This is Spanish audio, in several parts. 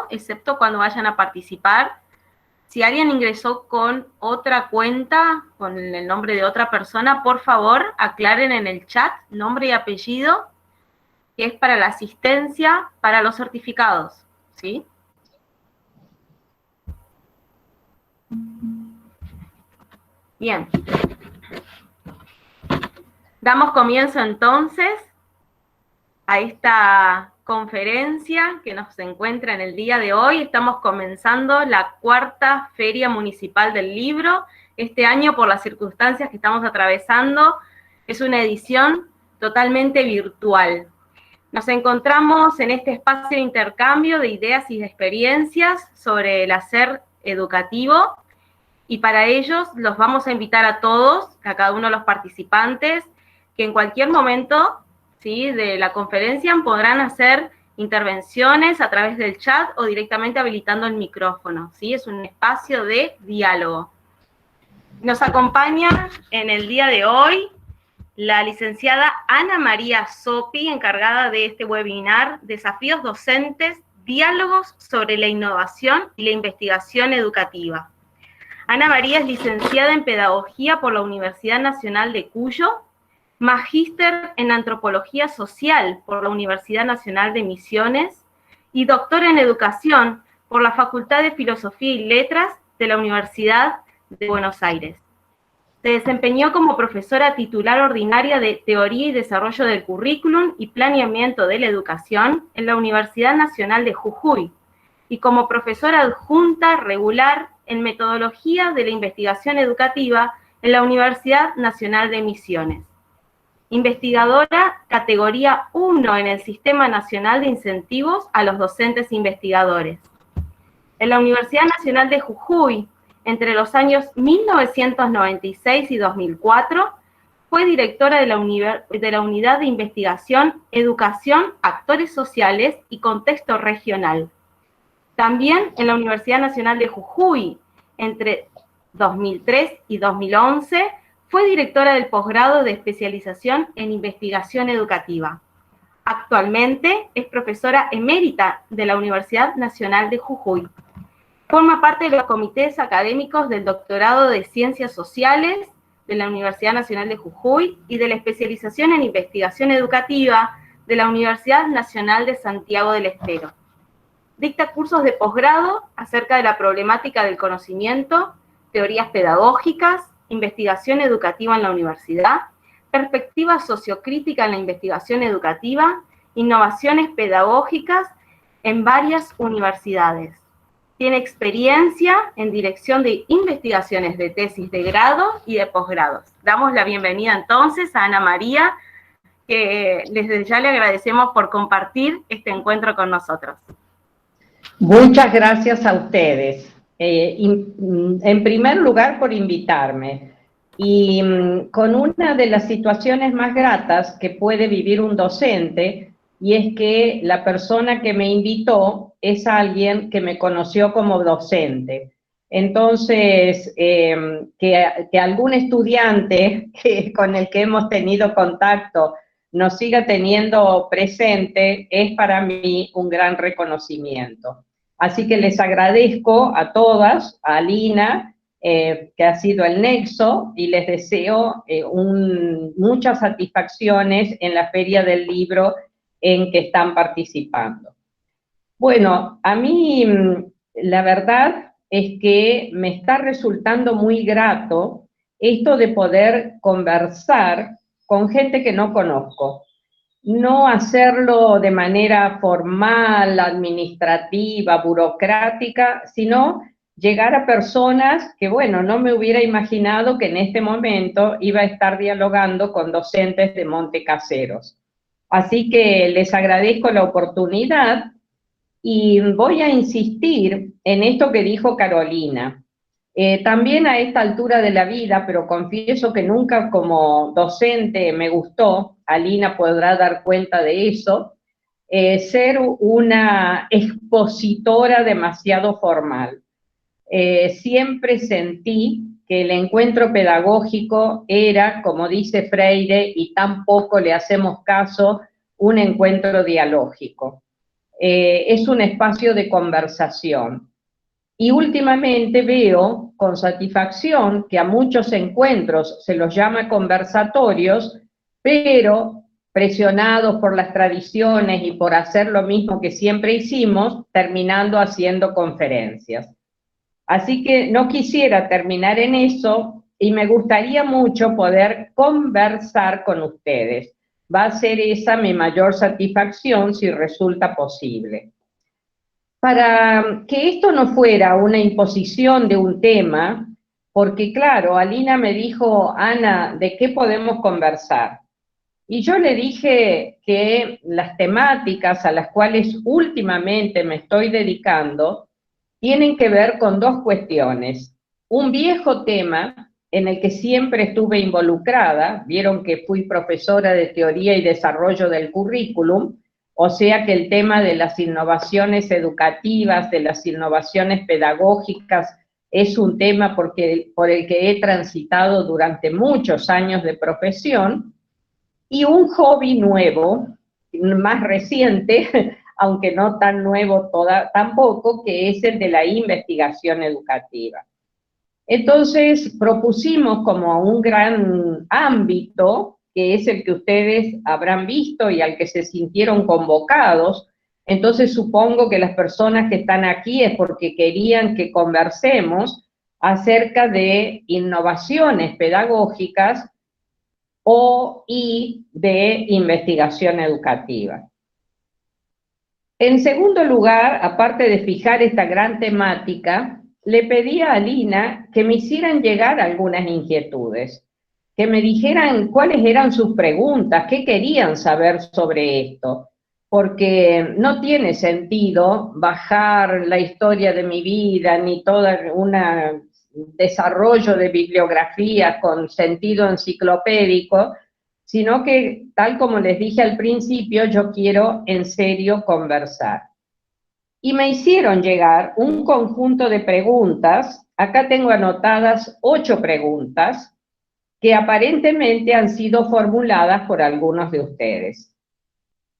excepto cuando vayan a participar. Si alguien ingresó con otra cuenta, con el nombre de otra persona, por favor, aclaren en el chat nombre y apellido, que es para la asistencia, para los certificados, ¿sí? Bien. Damos comienzo entonces a esta conferencia que nos encuentra en el día de hoy. Estamos comenzando la 4ª Feria Municipal del Libro. Este año, por las circunstancias que estamos atravesando, es una edición totalmente virtual. Nos encontramos en este espacio de intercambio de ideas y de experiencias sobre el hacer educativo, y para ellos los vamos a invitar a todos, a cada uno de los participantes, que en cualquier momento, ¿sí?, de la conferencia podrán hacer intervenciones a través del chat o directamente habilitando el micrófono, ¿sí? Es un espacio de diálogo. Nos acompaña en el día de hoy la licenciada Ana María Sopi, encargada de este webinar, Desafíos Docentes, Diálogos sobre la Innovación y la Investigación Educativa. Ana María es licenciada en Pedagogía por la Universidad Nacional de Cuyo, magíster en Antropología Social por la Universidad Nacional de Misiones y doctora en Educación por la Facultad de Filosofía y Letras de la Universidad de Buenos Aires. Se desempeñó como profesora titular ordinaria de Teoría y Desarrollo del Currículum y Planeamiento de la Educación en la Universidad Nacional de Jujuy y como profesora adjunta regular en Metodología de la Investigación Educativa en la Universidad Nacional de Misiones. Investigadora categoría 1 en el Sistema Nacional de Incentivos a los Docentes Investigadores. En la Universidad Nacional de Jujuy, entre los años 1996 y 2004, fue directora de la Unidad de Investigación, Educación, Actores Sociales y Contexto Regional. También en la Universidad Nacional de Jujuy, entre 2003 y 2011, fue directora del posgrado de especialización en investigación educativa. Actualmente es profesora emérita de la Universidad Nacional de Jujuy. Forma parte de los comités académicos del doctorado de Ciencias Sociales de la Universidad Nacional de Jujuy y de la especialización en investigación educativa de la Universidad Nacional de Santiago del Estero. Dicta cursos de posgrado acerca de la problemática del conocimiento, teorías pedagógicas, investigación educativa en la universidad, perspectiva sociocrítica en la investigación educativa, innovaciones pedagógicas en varias universidades. Tiene experiencia en dirección de investigaciones de tesis de grado y de posgrados. Damos la bienvenida entonces a Ana María, que desde ya le agradecemos por compartir este encuentro con nosotros. Muchas gracias a ustedes. En primer lugar, por invitarme. Y con una de las situaciones más gratas que puede vivir un docente, y es que la persona que me invitó es alguien que me conoció como docente. Entonces, que algún estudiante con el que hemos tenido contacto nos siga teniendo presente es para mí un gran reconocimiento. Así que les agradezco a todas, a Alina, que ha sido el nexo, y les deseo muchas satisfacciones en la Feria del Libro en que están participando. Bueno, a mí la verdad es que me está resultando muy grato esto de poder conversar con gente que no conozco. No hacerlo de manera formal, administrativa, burocrática, sino llegar a personas que, bueno, no me hubiera imaginado que en este momento iba a estar dialogando con docentes de Montecaseros. Así que les agradezco la oportunidad y voy a insistir en esto que dijo Carolina. También a esta altura de la vida, pero confieso que nunca como docente me gustó, Alina podrá dar cuenta de eso, ser una expositora demasiado formal. Siempre sentí que el encuentro pedagógico era, como dice Freire, y tampoco le hacemos caso, un encuentro dialógico. es un espacio de conversación. Y últimamente veo con satisfacción que a muchos encuentros se los llama conversatorios, pero presionados por las tradiciones y por hacer lo mismo que siempre hicimos, terminando haciendo conferencias. Así que no quisiera terminar en eso y me gustaría mucho poder conversar con ustedes. Va a ser esa mi mayor satisfacción si resulta posible. Para que esto no fuera una imposición de un tema, porque claro, Alina me dijo, Ana, ¿de qué podemos conversar? Y yo le dije que las temáticas a las cuales últimamente me estoy dedicando tienen que ver con dos cuestiones. Un viejo tema en el que siempre estuve involucrada, vieron que fui profesora de teoría y desarrollo del currículum, o sea que el tema de las innovaciones educativas, de las innovaciones pedagógicas, es un tema por el que he transitado durante muchos años de profesión, y un hobby nuevo, más reciente, aunque no tan nuevo tampoco, que es el de la investigación educativa. Entonces propusimos como un gran ámbito, que es el que ustedes habrán visto y al que se sintieron convocados. Entonces supongo que las personas que están aquí es porque querían que conversemos acerca de innovaciones pedagógicas y de investigación educativa. En segundo lugar, aparte de fijar esta gran temática, le pedí a Alina que me hicieran llegar algunas inquietudes, que me dijeran cuáles eran sus preguntas, qué querían saber sobre esto, porque no tiene sentido bajar la historia de mi vida ni todo un desarrollo de bibliografía con sentido enciclopédico, sino que, tal como les dije al principio, yo quiero en serio conversar. Y me hicieron llegar un conjunto de preguntas, acá tengo anotadas 8 preguntas, que aparentemente han sido formuladas por algunos de ustedes.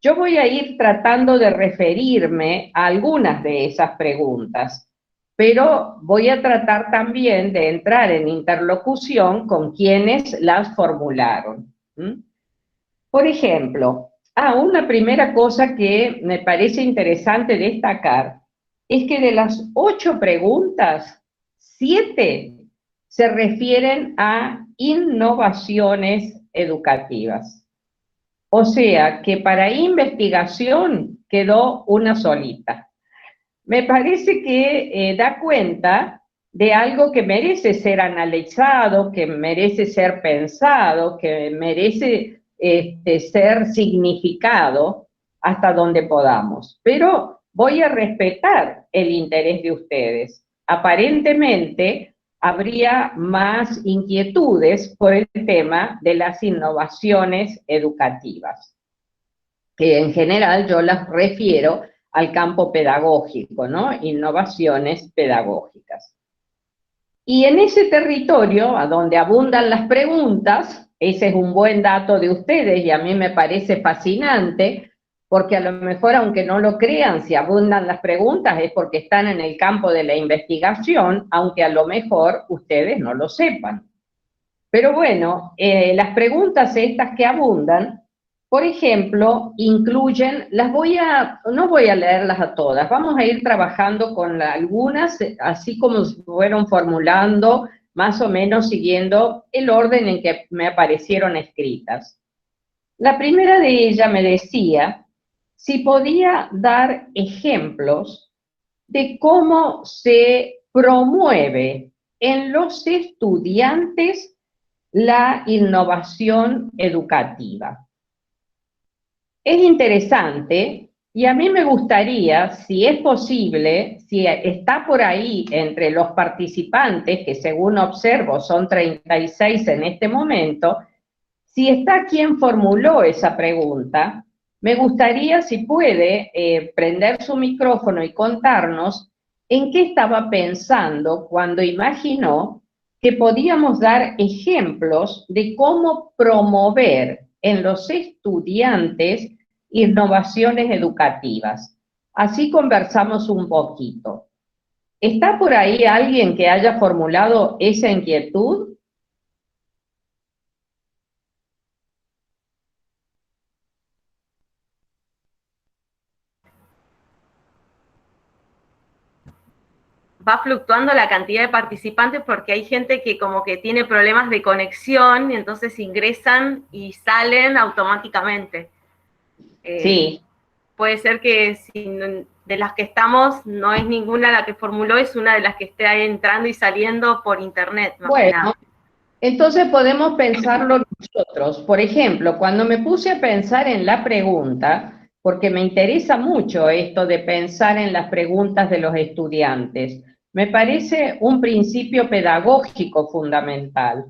Yo voy a ir tratando de referirme a algunas de esas preguntas, pero voy a tratar también de entrar en interlocución con quienes las formularon. Por ejemplo, una primera cosa que me parece interesante destacar es que de las 8 preguntas, 7 se refieren a innovaciones educativas. O sea, que para investigación quedó una solita. Me parece que da cuenta de algo que merece ser analizado, que merece ser pensado, que merece ser significado hasta donde podamos. Pero voy a respetar el interés de ustedes. Aparentemente habría más inquietudes por el tema de las innovaciones educativas, que en general yo las refiero al campo pedagógico, ¿no? Innovaciones pedagógicas. Y en ese territorio, a donde abundan las preguntas, ese es un buen dato de ustedes y a mí me parece fascinante, porque a lo mejor, aunque no lo crean, si abundan las preguntas es porque están en el campo de la investigación, aunque a lo mejor ustedes no lo sepan. Pero bueno, las preguntas estas que abundan, por ejemplo, incluyen, no voy a leerlas a todas, vamos a ir trabajando con algunas, así como fueron formulando, más o menos siguiendo el orden en que me aparecieron escritas. La primera de ellas me decía si podía dar ejemplos de cómo se promueve en los estudiantes la innovación educativa. Es interesante y a mí me gustaría, si es posible, si está por ahí entre los participantes, que según observo son 36 en este momento, si está quien formuló esa pregunta, me gustaría, si puede, prender su micrófono y contarnos en qué estaba pensando cuando imaginó que podíamos dar ejemplos de cómo promover en los estudiantes innovaciones educativas. Así conversamos un poquito. ¿Está por ahí alguien que haya formulado esa inquietud? Va fluctuando la cantidad de participantes porque hay gente que como que tiene problemas de conexión y entonces ingresan y salen automáticamente. Sí. Puede ser que si de las que estamos no es ninguna la que formuló, es una de las que está entrando y saliendo por internet, más que nada. Bueno, entonces podemos pensarlo nosotros. Por ejemplo, cuando me puse a pensar en la pregunta, porque me interesa mucho esto de pensar en las preguntas de los estudiantes, me parece un principio pedagógico fundamental,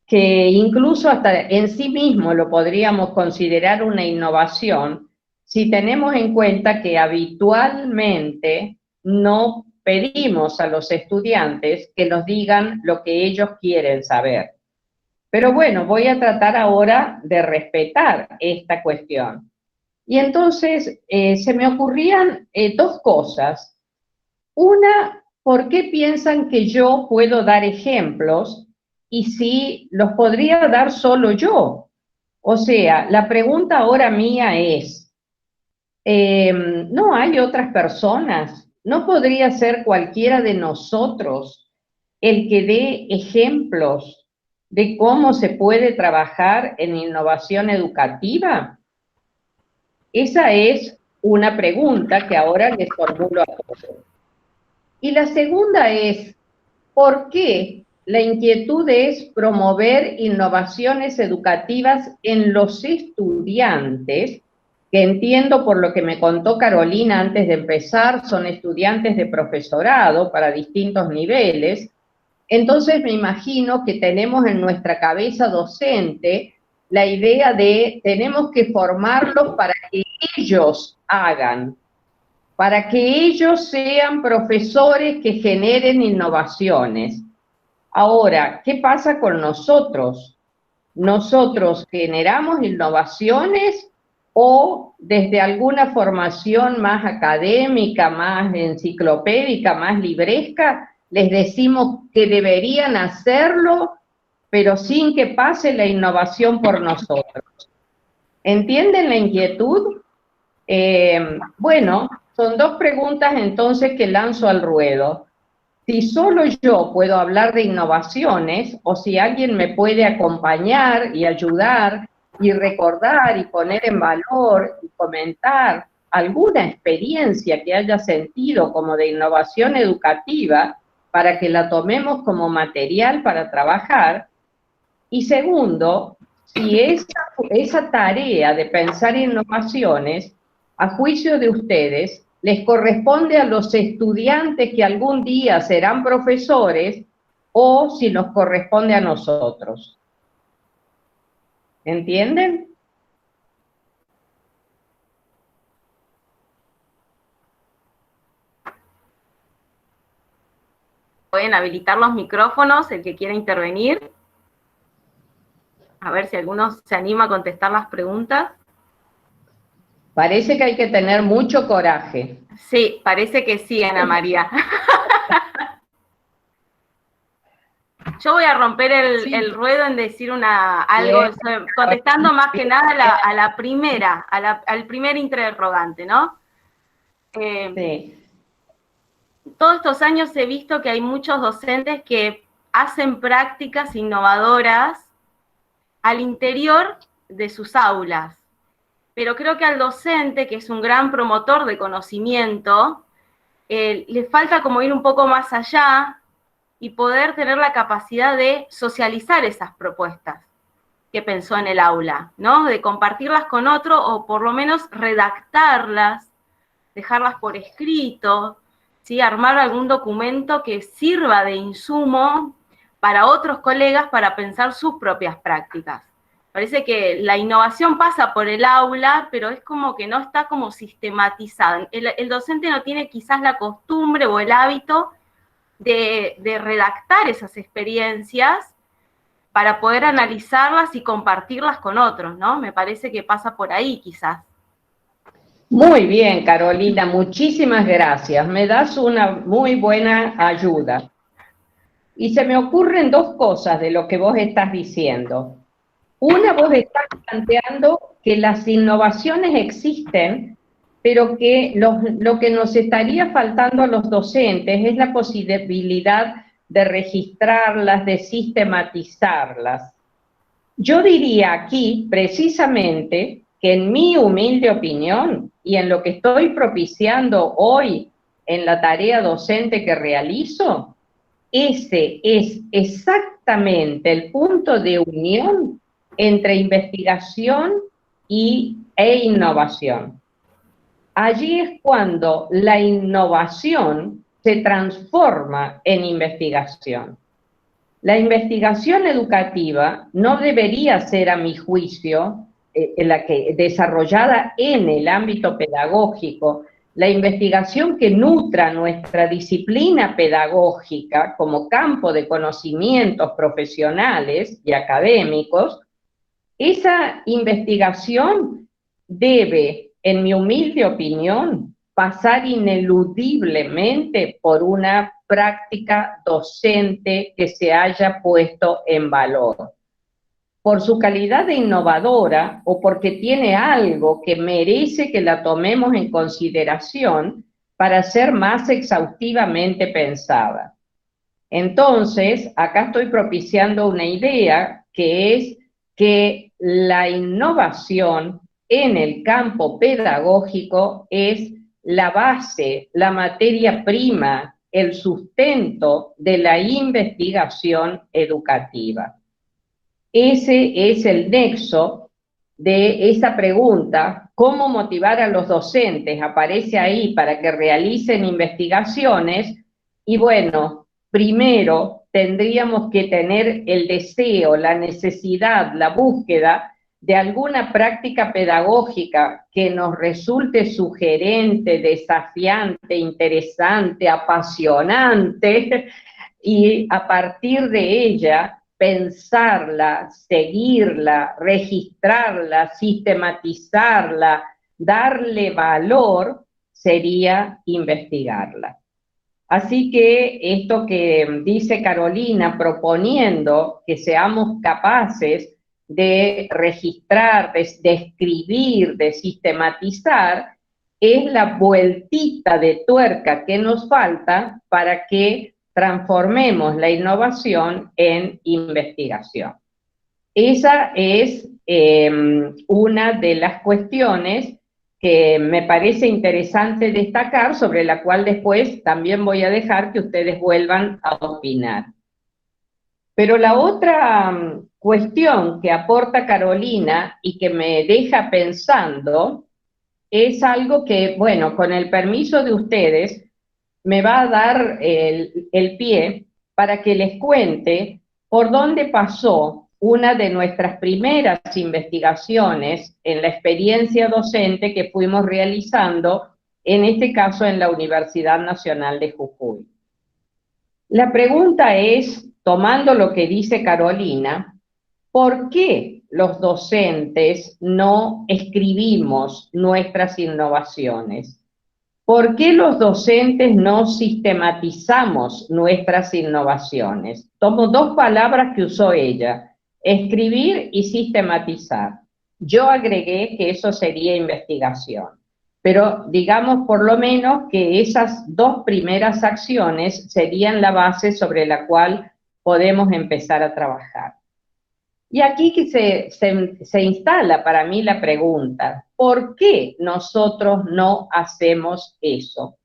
que incluso hasta en sí mismo lo podríamos considerar una innovación si tenemos en cuenta que habitualmente no pedimos a los estudiantes que nos digan lo que ellos quieren saber. Pero bueno, voy a tratar ahora de respetar esta cuestión. Y entonces se me ocurrían dos cosas. Una, ¿por qué piensan que yo puedo dar ejemplos y si los podría dar solo yo? O sea, la pregunta ahora mía es, ¿no hay otras personas? ¿No podría ser cualquiera de nosotros el que dé ejemplos de cómo se puede trabajar en innovación educativa? Esa es una pregunta que ahora les formulo a todos. Y la segunda es, ¿por qué la inquietud es promover innovaciones educativas en los estudiantes? Que entiendo por lo que me contó Carolina antes de empezar, son estudiantes de profesorado para distintos niveles. Entonces me imagino que tenemos en nuestra cabeza docente la idea de tenemos que formarlos para que ellos hagan, para que ellos sean profesores que generen innovaciones. Ahora, ¿qué pasa con nosotros? ¿Nosotros generamos innovaciones o desde alguna formación más académica, más enciclopédica, más libresca, les decimos que deberían hacerlo, pero sin que pase la innovación por nosotros? ¿Entienden la inquietud? Bueno, son dos preguntas entonces que lanzo al ruedo. Si solo yo puedo hablar de innovaciones o si alguien me puede acompañar y ayudar y recordar y poner en valor y comentar alguna experiencia que haya sentido como de innovación educativa para que la tomemos como material para trabajar. Y segundo, si esa tarea de pensar innovaciones, a juicio de ustedes, les corresponde a los estudiantes que algún día serán profesores o si nos corresponde a nosotros. ¿Entienden? Pueden habilitar los micrófonos, el que quiera intervenir. A ver si alguno se anima a contestar las preguntas. Parece que hay que tener mucho coraje. Sí, parece que sí, Ana María. Yo voy a romper el ruedo en decir algo, contestando más que nada a la primera, al primer interrogante, ¿no? Sí. Todos estos años he visto que hay muchos docentes que hacen prácticas innovadoras al interior de sus aulas. Pero creo que al docente, que es un gran promotor de conocimiento, le falta como ir un poco más allá y poder tener la capacidad de socializar esas propuestas que pensó en el aula, ¿no? De compartirlas con otro o por lo menos redactarlas, dejarlas por escrito, ¿sí? Armar algún documento que sirva de insumo para otros colegas para pensar sus propias prácticas. Parece que la innovación pasa por el aula, pero es como que no está como sistematizada. El docente no tiene quizás la costumbre o el hábito de redactar esas experiencias para poder analizarlas y compartirlas con otros, ¿no? Me parece que pasa por ahí quizás. Muy bien, Carolina, muchísimas gracias. Me das una muy buena ayuda. Y se me ocurren dos cosas de lo que vos estás diciendo. Una, vos estás planteando que las innovaciones existen, pero que lo que nos estaría faltando a los docentes es la posibilidad de registrarlas, de sistematizarlas. Yo diría aquí, precisamente, que en mi humilde opinión y en lo que estoy propiciando hoy en la tarea docente que realizo, ese es exactamente el punto de unión entre investigación e innovación. Allí es cuando la innovación se transforma en investigación. La investigación educativa no debería ser, a mi juicio, desarrollada en el ámbito pedagógico. La investigación que nutra nuestra disciplina pedagógica como campo de conocimientos profesionales y académicos, esa investigación debe, en mi humilde opinión, pasar ineludiblemente por una práctica docente que se haya puesto en valor. Por su calidad de innovadora o porque tiene algo que merece que la tomemos en consideración para ser más exhaustivamente pensada. Entonces, acá estoy propiciando una idea que es que la innovación en el campo pedagógico es la base, la materia prima, el sustento de la investigación educativa. Ese es el nexo de esa pregunta, ¿cómo motivar a los docentes? Aparece ahí para que realicen investigaciones y bueno, primero tendríamos que tener el deseo, la necesidad, la búsqueda de alguna práctica pedagógica que nos resulte sugerente, desafiante, interesante, apasionante, y a partir de ella pensarla, seguirla, registrarla, sistematizarla, darle valor, sería investigarla. Así que esto que dice Carolina, proponiendo que seamos capaces de registrar, de escribir, de sistematizar, es la vueltita de tuerca que nos falta para que transformemos la innovación en investigación. Esa es una de las cuestiones que me parece interesante destacar, sobre la cual después también voy a dejar que ustedes vuelvan a opinar. Pero la otra cuestión que aporta Carolina y que me deja pensando es algo que, bueno, con el permiso de ustedes, me va a dar el pie para que les cuente por dónde pasó una de nuestras primeras investigaciones en la experiencia docente que fuimos realizando, en este caso en la Universidad Nacional de Jujuy. La pregunta es, tomando lo que dice Carolina, ¿por qué los docentes no escribimos nuestras innovaciones? ¿Por qué los docentes no sistematizamos nuestras innovaciones? Tomo dos palabras que usó ella, escribir y sistematizar. Yo agregué que eso sería investigación, pero digamos por lo menos que esas dos primeras acciones serían la base sobre la cual podemos empezar a trabajar. Y aquí que se instala para mí la pregunta, ¿por qué nosotros no hacemos eso?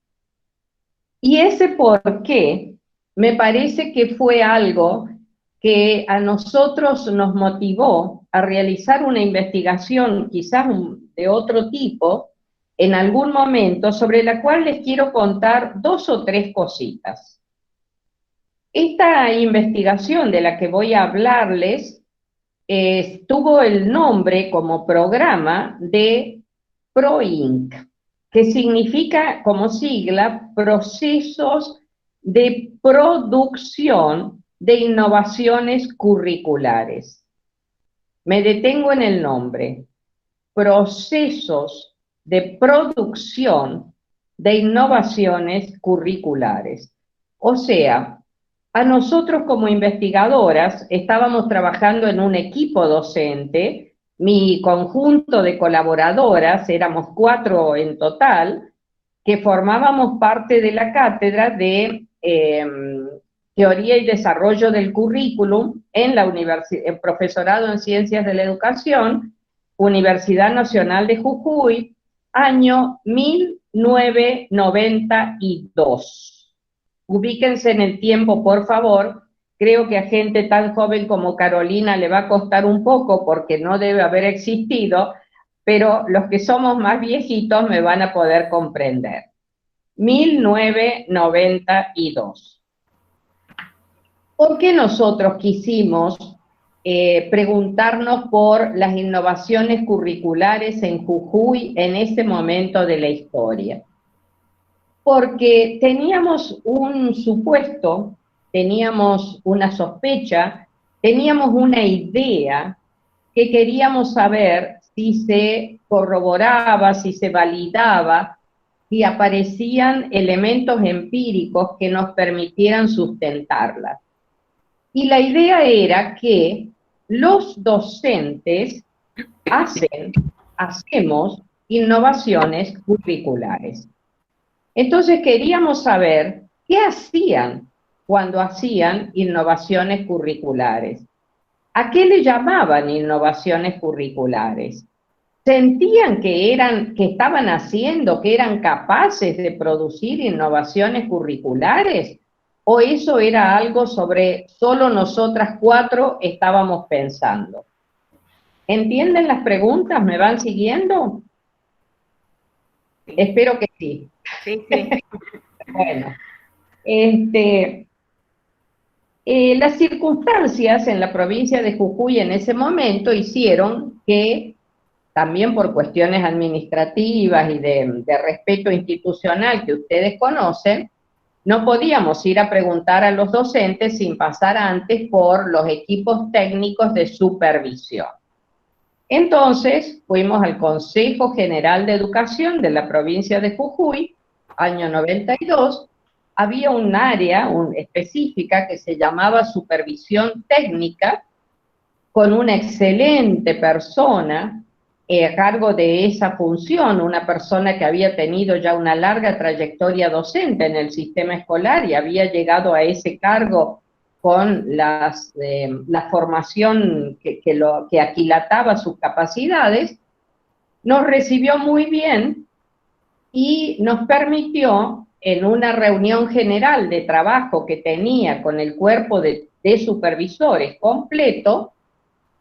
Y ese por qué me parece que fue algo que a nosotros nos motivó a realizar una investigación quizás de otro tipo en algún momento, sobre la cual les quiero contar dos o tres cositas. Esta investigación de la que voy a hablarles tuvo el nombre como programa de PROINC, que significa como sigla Procesos de Producción de Innovaciones Curriculares. Me detengo en el nombre, Procesos de producción de innovaciones curriculares. O sea, a nosotros como investigadoras estábamos trabajando en un equipo docente, mi conjunto de colaboradoras, éramos 4 en total, que formábamos parte de la cátedra de Teoría y Desarrollo del Currículum en la Profesorado en Ciencias de la Educación, Universidad Nacional de Jujuy, año 1992. Ubíquense en el tiempo, por favor. Creo que a gente tan joven como Carolina le va a costar un poco porque no debe haber existido, pero los que somos más viejitos me van a poder comprender. 1992. ¿Por qué nosotros quisimos preguntarnos por las innovaciones curriculares en Jujuy en ese momento de la historia? Porque teníamos un supuesto, teníamos una sospecha, teníamos una idea que queríamos saber si se corroboraba, si se validaba, si aparecían elementos empíricos que nos permitieran sustentarla. Y la idea era que los docentes hacemos innovaciones curriculares. Entonces queríamos saber qué hacían cuando hacían innovaciones curriculares. ¿A qué le llamaban innovaciones curriculares? ¿Sentían que estaban haciendo, que eran capaces de producir innovaciones curriculares? ¿O eso era algo sobre solo nosotras 4 estábamos pensando? ¿Entienden las preguntas? ¿Me van siguiendo? Sí. Espero que sí. Sí, sí. Bueno, las circunstancias en la provincia de Jujuy en ese momento hicieron que, también por cuestiones administrativas y de respeto institucional que ustedes conocen, no podíamos ir a preguntar a los docentes sin pasar antes por los equipos técnicos de supervisión. Entonces, fuimos al Consejo General de Educación de la provincia de Jujuy, año 92, había un área específica que se llamaba Supervisión Técnica, con una excelente persona a cargo de esa función, una persona que había tenido ya una larga trayectoria docente en el sistema escolar y había llegado a ese cargo con la formación que aquilataba sus capacidades. Nos recibió muy bien y nos permitió, en una reunión general de trabajo que tenía con el cuerpo de supervisores completo,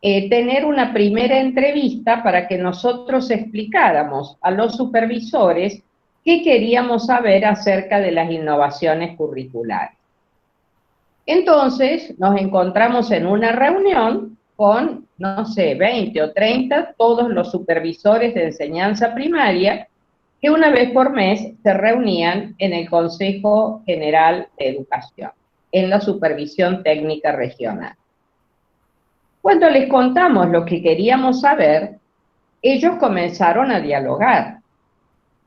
tener una primera entrevista para que nosotros explicáramos a los supervisores qué queríamos saber acerca de las innovaciones curriculares. Entonces nos encontramos en una reunión con, no sé, 20 o 30, todos los supervisores de enseñanza primaria, que una vez por mes se reunían en el Consejo General de Educación, en la Supervisión Técnica Regional. Cuando les contamos lo que queríamos saber, ellos comenzaron a dialogar.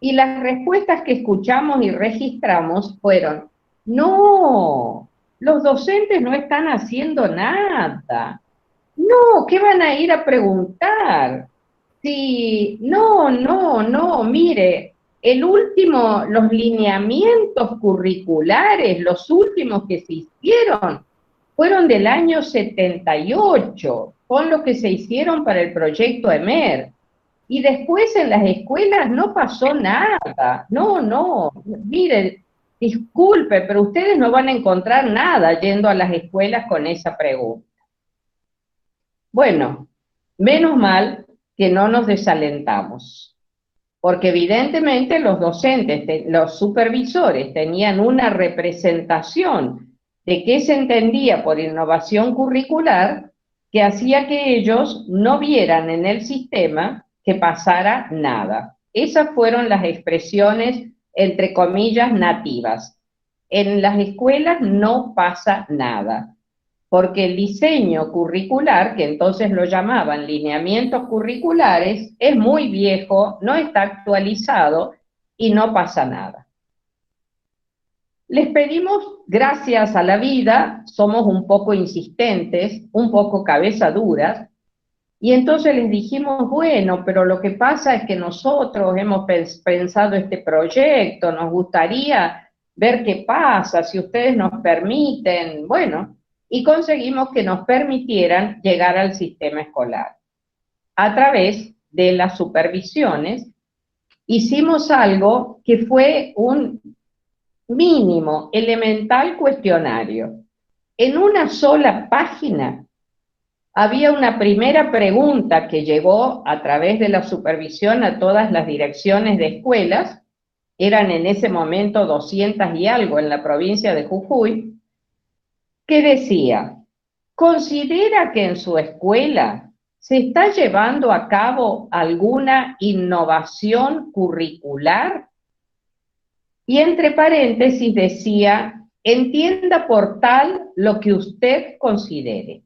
Y las respuestas que escuchamos y registramos fueron: no, los docentes no están haciendo nada. No, ¿qué van a ir a preguntar? Sí, no, mire, los lineamientos curriculares, los últimos que se hicieron, fueron del año 78, son los que se hicieron para el proyecto EMER. Y después en las escuelas no pasó nada. No, miren, disculpe, pero ustedes no van a encontrar nada yendo a las escuelas con esa pregunta. Bueno, menos mal que no nos desalentamos, porque evidentemente los docentes, los supervisores tenían una representación de qué se entendía por innovación curricular que hacía que ellos no vieran en el sistema que pasara nada. Esas fueron las expresiones, entre comillas, nativas. En las escuelas no pasa nada. porque el diseño curricular, que entonces lo llamaban lineamientos curriculares, es muy viejo, no está actualizado y no pasa nada. Les pedimos, gracias a la vida, somos un poco insistentes, un poco cabeza duras, y entonces les dijimos, bueno, pero lo que pasa es que nosotros hemos pensado este proyecto, nos gustaría ver qué pasa, si ustedes nos permiten, bueno, y conseguimos que nos permitieran llegar al sistema escolar. A través de las supervisiones, hicimos algo que fue un mínimo, elemental cuestionario. En una sola página había una primera pregunta que llegó a través de la supervisión a todas las direcciones de escuelas, eran en ese momento 200 y algo en la provincia de Jujuy, que decía, ¿considera que en su escuela se está llevando a cabo alguna innovación curricular? Y entre paréntesis decía, entienda por tal lo que usted considere.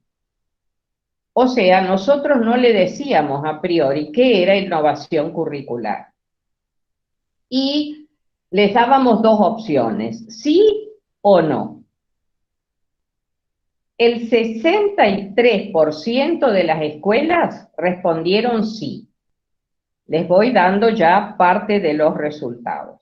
O sea, nosotros no le decíamos a priori qué era innovación curricular. Y les dábamos dos opciones, sí o no. El 63% de las escuelas respondieron sí. Les voy dando ya parte de los resultados.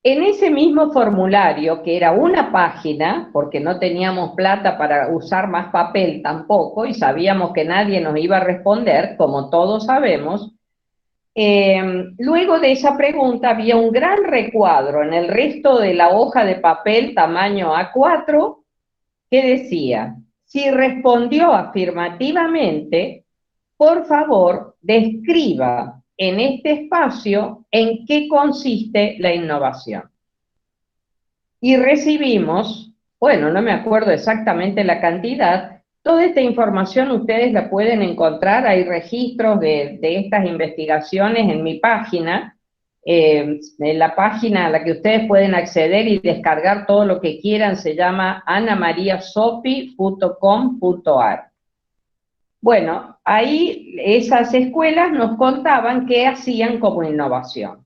En ese mismo formulario, que era una página, porque no teníamos plata para usar más papel tampoco, y sabíamos que nadie nos iba a responder, como todos sabemos, luego de esa pregunta había un gran recuadro en el resto de la hoja de papel tamaño A4 que decía, si respondió afirmativamente, por favor, describa en este espacio en qué consiste la innovación. Y recibimos, bueno, no me acuerdo exactamente la cantidad, toda esta información ustedes la pueden encontrar, hay registros de estas investigaciones en mi página, en la página a la que ustedes pueden acceder y descargar todo lo que quieran, se llama anamariasopi.com.ar. Bueno, ahí esas escuelas nos contaban qué hacían como innovación.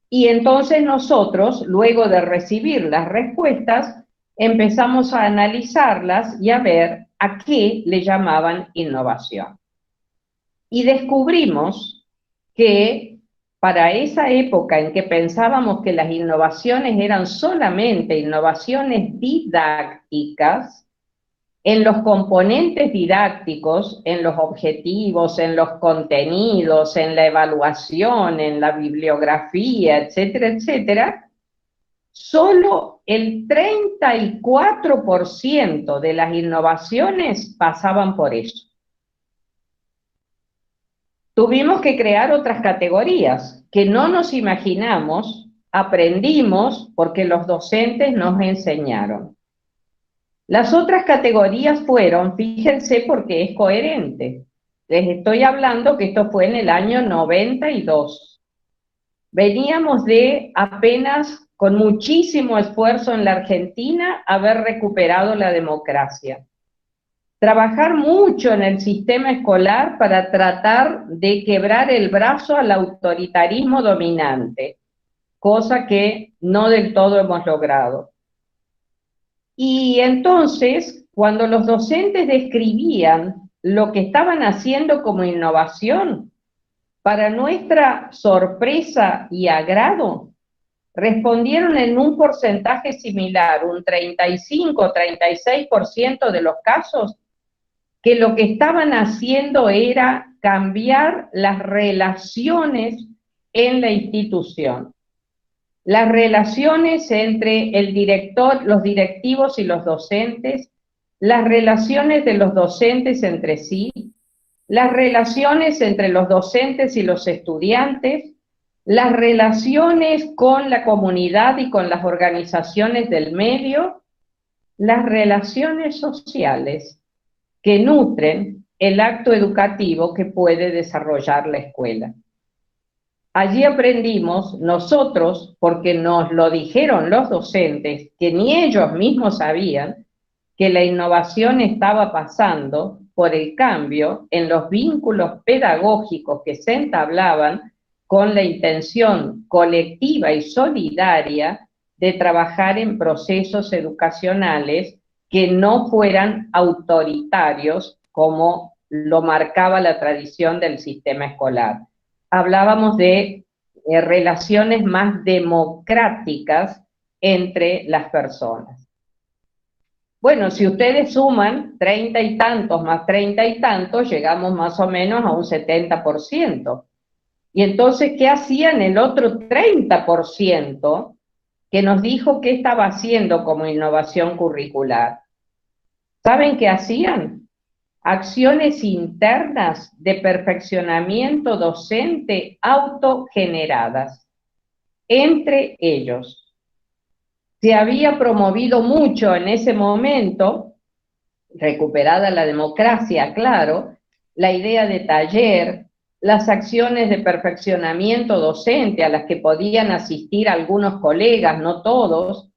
Y entonces nosotros, luego de recibir las respuestas, empezamos a analizarlas y a ver a qué le llamaban innovación. Y descubrimos que para esa época en que pensábamos que las innovaciones eran solamente innovaciones didácticas, en los componentes didácticos, en los objetivos, en los contenidos, en la evaluación, en la bibliografía, etcétera, etcétera, solo el 34% de las innovaciones pasaban por eso. Tuvimos que crear otras categorías que no nos imaginamos, aprendimos porque los docentes nos enseñaron. Las otras categorías fueron, fíjense porque es coherente, les estoy hablando que esto fue en el año 92. Veníamos de apenas, con muchísimo esfuerzo en la Argentina, haber recuperado la democracia. Trabajar mucho en el sistema escolar para tratar de quebrar el brazo al autoritarismo dominante, cosa que no del todo hemos logrado. Y entonces, cuando los docentes describían lo que estaban haciendo como innovación, para nuestra sorpresa y agrado, respondieron en un porcentaje similar, un 35-36% de los casos, que lo que estaban haciendo era cambiar las relaciones en la institución. Las relaciones entre el director, los directivos y los docentes, las relaciones de los docentes entre sí, las relaciones entre los docentes y los estudiantes, las relaciones con la comunidad y con las organizaciones del medio, las relaciones sociales que nutren el acto educativo que puede desarrollar la escuela. Allí aprendimos nosotros, porque nos lo dijeron los docentes, que ni ellos mismos sabían, que la innovación estaba pasando por el cambio en los vínculos pedagógicos que se entablaban con la intención colectiva y solidaria de trabajar en procesos educacionales que no fueran autoritarios como lo marcaba la tradición del sistema escolar. Hablábamos de relaciones más democráticas entre las personas. Bueno, si ustedes suman 30 y tantos más 30 y tantos, llegamos más o menos a un 70%. Y entonces, ¿qué hacían el otro 30% que nos dijo qué estaba haciendo como innovación curricular? ¿Saben qué hacían? Acciones internas de perfeccionamiento docente autogeneradas entre ellos. Se había promovido mucho en ese momento, recuperada la democracia, claro, la idea de taller, las acciones de perfeccionamiento docente a las que podían asistir algunos colegas, no todos,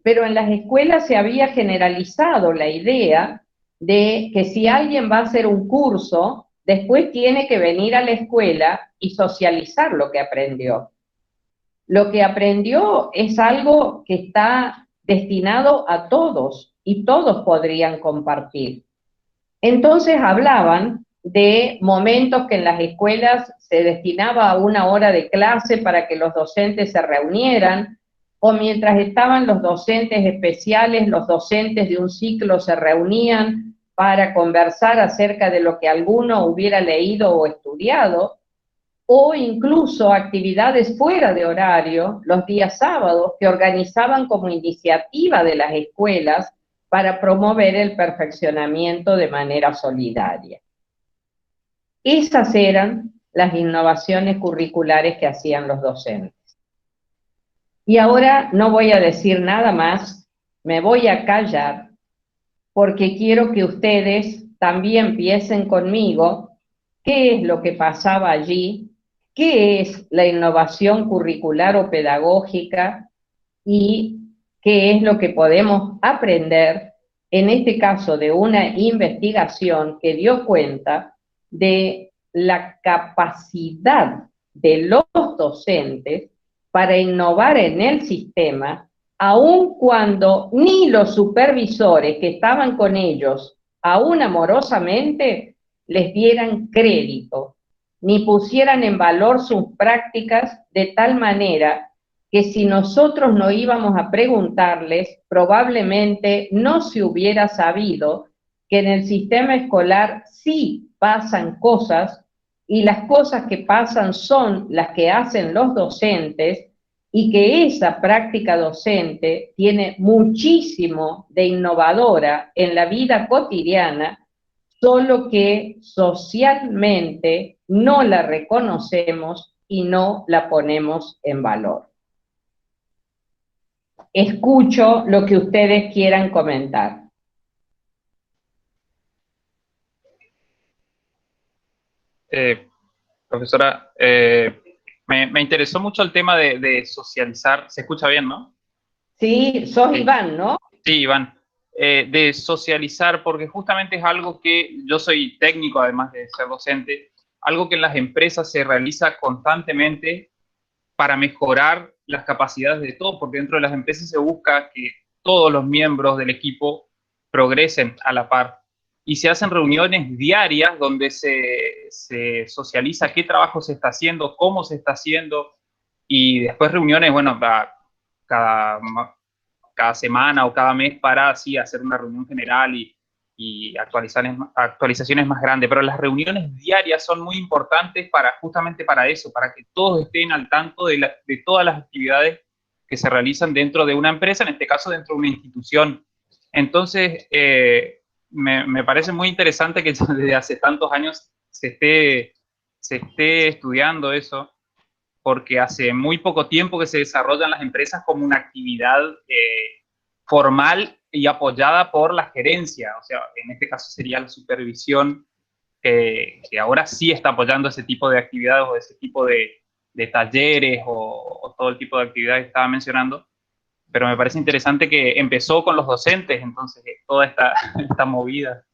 pero en las escuelas se había generalizado la idea de que si alguien va a hacer un curso, después tiene que venir a la escuela y socializar lo que aprendió. Lo que aprendió es algo que está destinado a todos y todos podrían compartir. Entonces hablaban de momentos que en las escuelas se destinaba a una hora de clase para que los docentes se reunieran, o mientras estaban los docentes especiales, los docentes de un ciclo se reunían para conversar acerca de lo que alguno hubiera leído o estudiado, o incluso actividades fuera de horario, los días sábados, que organizaban como iniciativa de las escuelas para promover el perfeccionamiento de manera solidaria. Esas eran las innovaciones curriculares que hacían los docentes. Y ahora no voy a decir nada más, me voy a callar, porque quiero que ustedes también piensen conmigo qué es lo que pasaba allí, qué es la innovación curricular o pedagógica y qué es lo que podemos aprender, en este caso de una investigación que dio cuenta de la capacidad de los docentes para innovar en el sistema, aun cuando ni los supervisores que estaban con ellos, aún amorosamente, les dieran crédito, ni pusieran en valor sus prácticas de tal manera que si nosotros no íbamos a preguntarles, probablemente no se hubiera sabido que en el sistema escolar sí pasan cosas, y las cosas que pasan son las que hacen los docentes, y que esa práctica docente tiene muchísimo de innovadora en la vida cotidiana, solo que socialmente no la reconocemos y no la ponemos en valor. Escucho lo que ustedes quieran comentar. Profesora, me interesó mucho el tema de socializar. ¿Se escucha bien, no? Sí, sos Sí. Iván, ¿no? Sí, Iván. De socializar, porque justamente es algo que yo soy técnico, además de ser docente, algo que en las empresas se realiza constantemente para mejorar las capacidades de todos, porque dentro de las empresas se busca que todos los miembros del equipo progresen a la par. Y se hacen reuniones diarias donde se socializa qué trabajo se está haciendo, cómo se está haciendo, y después reuniones, bueno, cada, cada semana o cada mes para así hacer una reunión general y actualizaciones más grandes, pero las reuniones diarias son muy importantes para justamente para eso, para que todos estén al tanto de todas las actividades que se realizan dentro de una empresa, en este caso dentro de una institución. Entonces, me parece muy interesante que desde hace tantos años se esté estudiando eso, porque hace muy poco tiempo que se desarrollan las empresas como una actividad formal y apoyada por la gerencia, o sea, en este caso sería la supervisión, que ahora sí está apoyando ese tipo de actividades o ese tipo de talleres o todo el tipo de actividades que estaba mencionando, pero me parece interesante que empezó con los docentes, entonces, toda esta movida,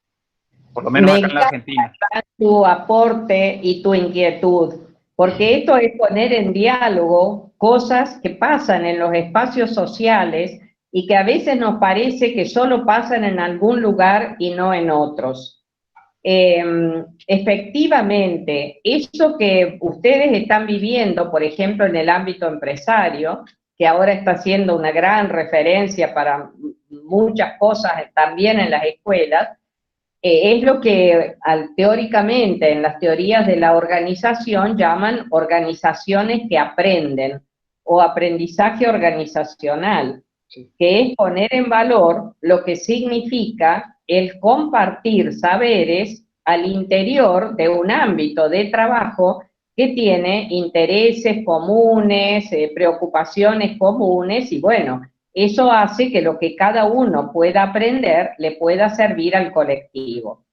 por lo menos Me acá en la encanta Argentina. tu aporte y tu inquietud, porque esto es poner en diálogo cosas que pasan en los espacios sociales y que a veces nos parece que solo pasan en algún lugar y no en otros. Efectivamente, eso que ustedes están viviendo, por ejemplo, en el ámbito empresario, que ahora está siendo una gran referencia para muchas cosas también en las escuelas, es lo que teóricamente en las teorías de la organización llaman organizaciones que aprenden o aprendizaje organizacional, que es poner en valor lo que significa el compartir saberes al interior de un ámbito de trabajo que tiene intereses comunes, preocupaciones comunes, y bueno, eso hace que lo que cada uno pueda aprender le pueda servir al colectivo.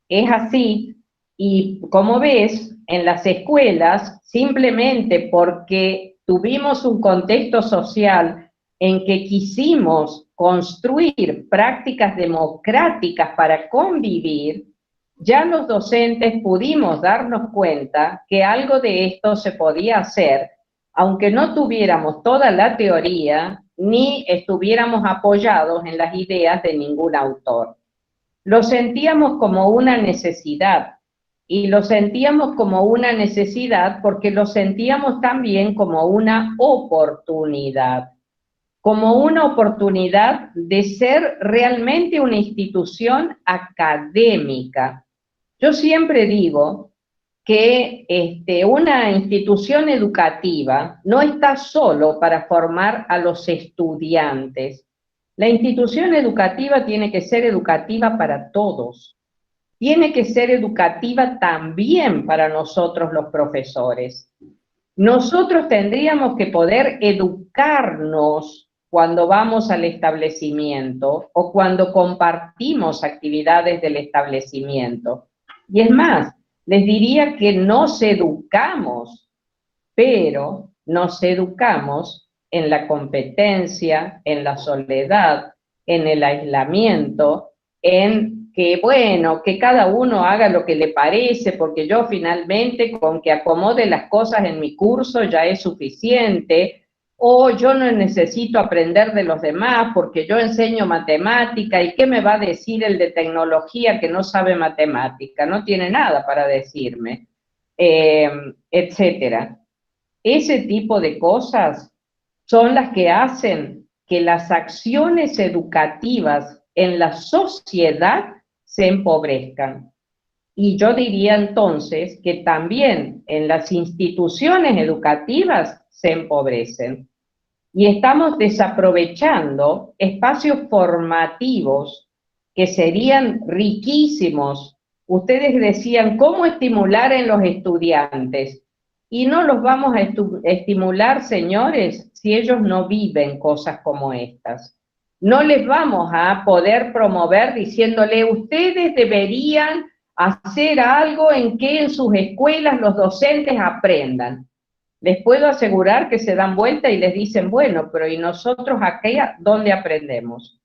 Es así, y como ves, en las escuelas, simplemente porque tuvimos un contexto social en que quisimos construir prácticas democráticas para convivir, ya los docentes pudimos darnos cuenta que algo de esto se podía hacer, aunque no tuviéramos toda la teoría ni estuviéramos apoyados en las ideas de ningún autor. Lo sentíamos como una necesidad, y lo sentíamos como una necesidad porque lo sentíamos también como una oportunidad de ser realmente una institución académica. Yo siempre digo que una institución educativa no está solo para formar a los estudiantes. La institución educativa tiene que ser educativa para todos. Tiene que ser educativa también para nosotros los profesores. Nosotros tendríamos que poder educarnos cuando vamos al establecimiento o cuando compartimos actividades del establecimiento. Y es más, les diría que nos educamos, pero nos educamos en la competencia, en la soledad, en el aislamiento, en que, bueno, que cada uno haga lo que le parece, porque yo finalmente con que acomode las cosas en mi curso ya es suficiente, o yo no necesito aprender de los demás porque yo enseño matemática, y qué me va a decir el de tecnología que no sabe matemática, no tiene nada para decirme, etcétera. Ese tipo de cosas son las que hacen que las acciones educativas en la sociedad se empobrezcan. Y yo diría entonces que también en las instituciones educativas se empobrecen. Y estamos desaprovechando espacios formativos que serían riquísimos. Ustedes decían, ¿cómo estimular en los estudiantes? Y no los vamos a estimular, señores, si ellos no viven cosas como estas. No les vamos a poder promover diciéndole, ustedes deberían hacer algo en que en sus escuelas los docentes aprendan. Les puedo asegurar que se dan vuelta y les dicen, bueno, pero ¿y nosotros acá dónde aprendemos?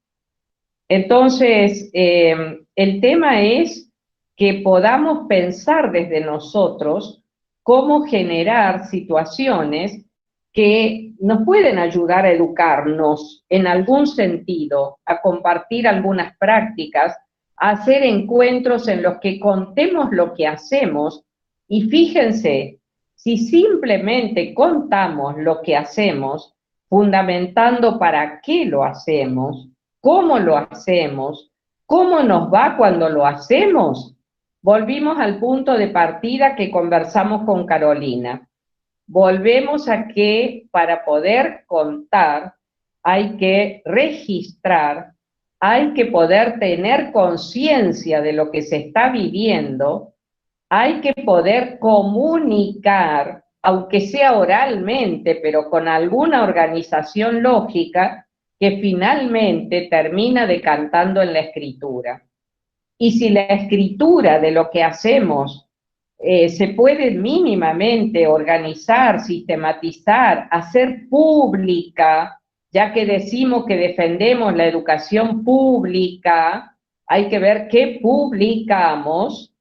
Entonces, el tema es que podamos pensar desde nosotros cómo generar situaciones que nos pueden ayudar a educarnos en algún sentido, a compartir algunas prácticas, a hacer encuentros en los que contemos lo que hacemos. Y fíjense, si simplemente contamos lo que hacemos, fundamentando para qué lo hacemos, cómo lo hacemos, cómo nos va cuando lo hacemos, volvimos al punto de partida que conversamos con Carolina. Volvemos a que para poder contar hay que registrar, hay que poder tener conciencia de lo que se está viviendo, hay que poder comunicar, aunque sea oralmente, pero con alguna organización lógica que finalmente termina decantando en la escritura. Y si la escritura de lo que hacemos se puede mínimamente organizar, sistematizar, hacer pública, ya que decimos que defendemos la educación pública, hay que ver qué publicamos.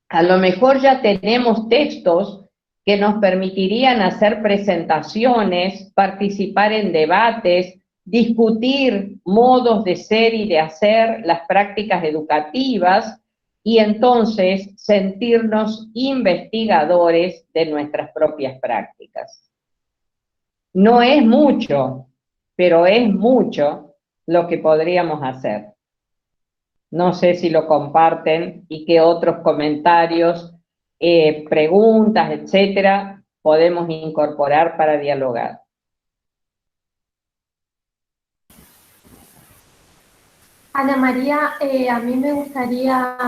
A lo mejor ya tenemos textos que nos permitirían hacer presentaciones, participar en debates, discutir modos de ser y de hacer las prácticas educativas y entonces sentirnos investigadores de nuestras propias prácticas. No es mucho, pero es mucho lo que podríamos hacer. No sé si lo comparten y qué otros comentarios, preguntas, etcétera, podemos incorporar para dialogar. Ana María, a mí me gustaría,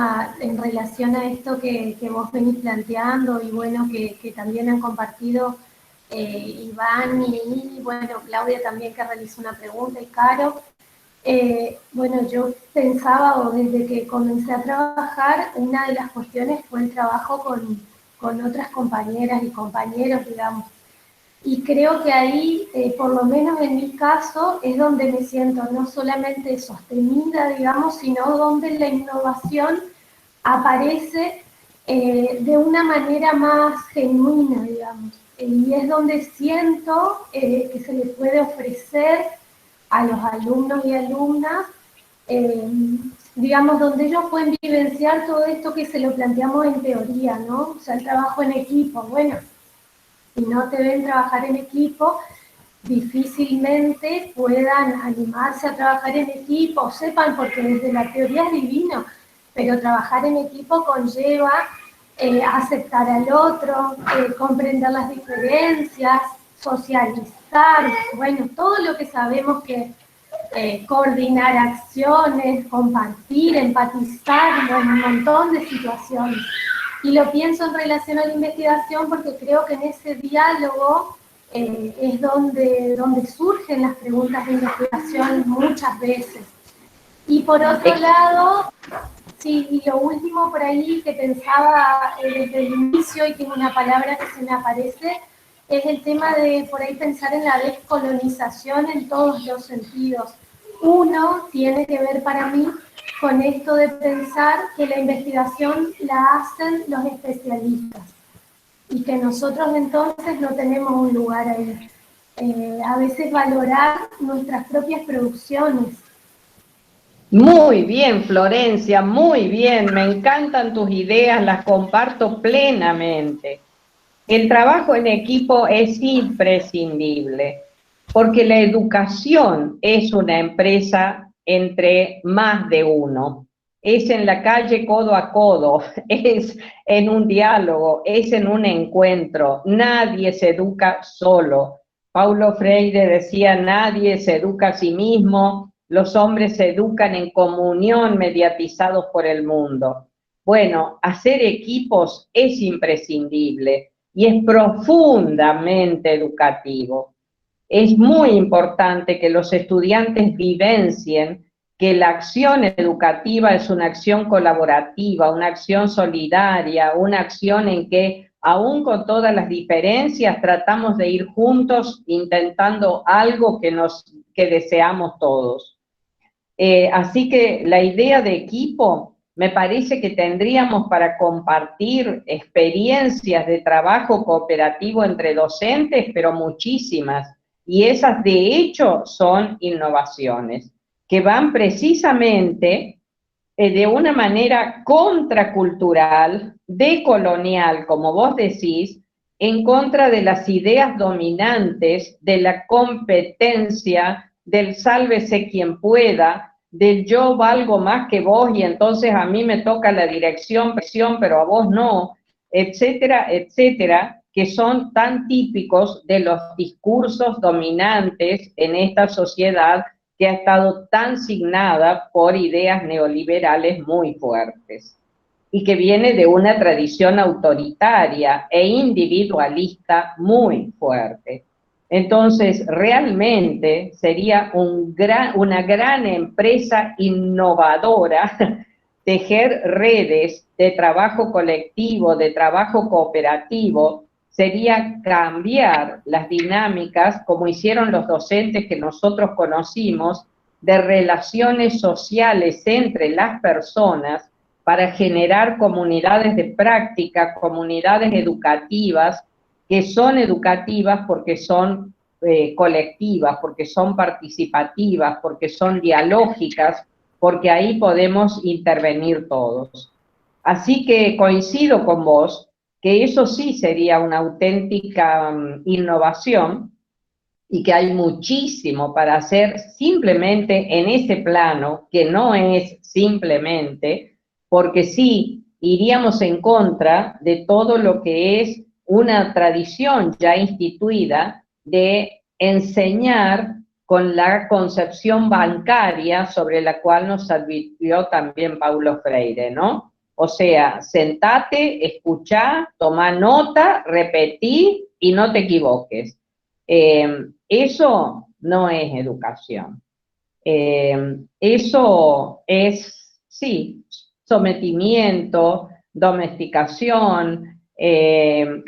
en relación a esto que vos venís planteando y bueno, que también han compartido Iván y bueno, Claudia también que realizó una pregunta y Caro, bueno, yo pensaba, o desde que comencé a trabajar, una de las cuestiones fue el trabajo con otras compañeras y compañeros, digamos. Y creo que ahí, por lo menos en mi caso, es donde me siento no solamente sostenida, digamos, sino donde la innovación aparece de una manera más genuina, digamos. Y es donde siento que se le puede ofrecer a los alumnos y alumnas, digamos, donde ellos pueden vivenciar todo esto que se lo planteamos en teoría, ¿no? O sea, el trabajo en equipo. Bueno, si no te ven trabajar en equipo, difícilmente puedan animarse a trabajar en equipo, sepan, porque desde la teoría es divino, pero trabajar en equipo conlleva aceptar al otro, comprender las diferencias, socializar, bueno, todo lo que sabemos que coordinar acciones, compartir, empatizar, bueno, un montón de situaciones. Y lo pienso en relación a la investigación porque creo que en ese diálogo es donde surgen las preguntas de investigación muchas veces. Y por otro lado, sí, y lo último por ahí que pensaba desde el inicio y que es una palabra que se me aparece, es el tema de por ahí pensar en la descolonización en todos los sentidos. Uno tiene que ver para mí con esto de pensar que la investigación la hacen los especialistas y que nosotros entonces no tenemos un lugar ahí. A veces valorar nuestras propias producciones. Muy bien, Florencia, muy bien, me encantan tus ideas, las comparto plenamente. El trabajo en equipo es imprescindible, porque la educación es una empresa entre más de uno. Es en la calle codo a codo, es en un diálogo, es en un encuentro. Nadie se educa solo. Paulo Freire decía, nadie se educa a sí mismo, los hombres se educan en comunión mediatizados por el mundo. Bueno, hacer equipos es imprescindible y es profundamente educativo. Es muy importante que los estudiantes vivencien que la acción educativa es una acción colaborativa, una acción solidaria, una acción en que, aún con todas las diferencias, tratamos de ir juntos intentando algo que deseamos todos. Así que la idea de equipo me parece que tendríamos para compartir experiencias de trabajo cooperativo entre docentes, pero muchísimas. Y esas de hecho son innovaciones que van precisamente de una manera contracultural, decolonial, como vos decís, en contra de las ideas dominantes de la competencia, del sálvese quien pueda, del yo valgo más que vos y entonces a mí me toca la dirección, pero a vos no, etcétera, etcétera, que son tan típicos de los discursos dominantes en esta sociedad que ha estado tan signada por ideas neoliberales muy fuertes y que viene de una tradición autoritaria e individualista muy fuerte. Entonces, realmente sería una gran empresa innovadora tejer redes de trabajo colectivo, de trabajo cooperativo, sería cambiar las dinámicas, como hicieron los docentes que nosotros conocimos, de relaciones sociales entre las personas para generar comunidades de práctica, comunidades educativas, que son educativas porque son colectivas, porque son participativas, porque son dialógicas, porque ahí podemos intervenir todos. Así que coincido con vos que eso sí sería una auténtica innovación, y que hay muchísimo para hacer simplemente en ese plano, que no es simplemente, porque sí iríamos en contra de todo lo que es una tradición ya instituida de enseñar con la concepción bancaria sobre la cual nos advirtió también Paulo Freire, ¿no? O sea, sentate, escuchá, tomá nota, repetí y no te equivoques. Eso no es educación. Eso es, sí, sometimiento, domesticación,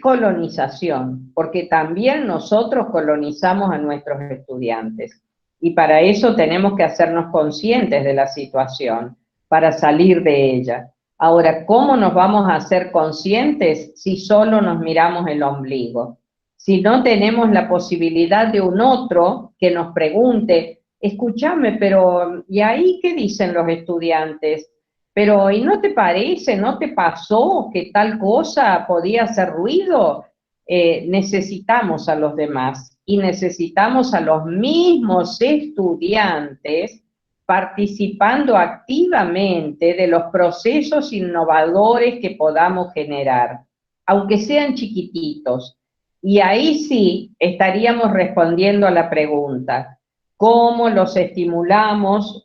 colonización, porque también nosotros colonizamos a nuestros estudiantes. Y para eso tenemos que hacernos conscientes de la situación, para salir de ella. Ahora, ¿cómo nos vamos a hacer conscientes si solo nos miramos el ombligo? Si no tenemos la posibilidad de un otro que nos pregunte, escúchame, pero ¿y ahí qué dicen los estudiantes? Pero ¿y no te parece, no te pasó que tal cosa podía hacer ruido? Necesitamos a los demás y necesitamos a los mismos estudiantes participando activamente de los procesos innovadores que podamos generar, aunque sean chiquititos. Y ahí sí estaríamos respondiendo a la pregunta, ¿cómo los estimulamos,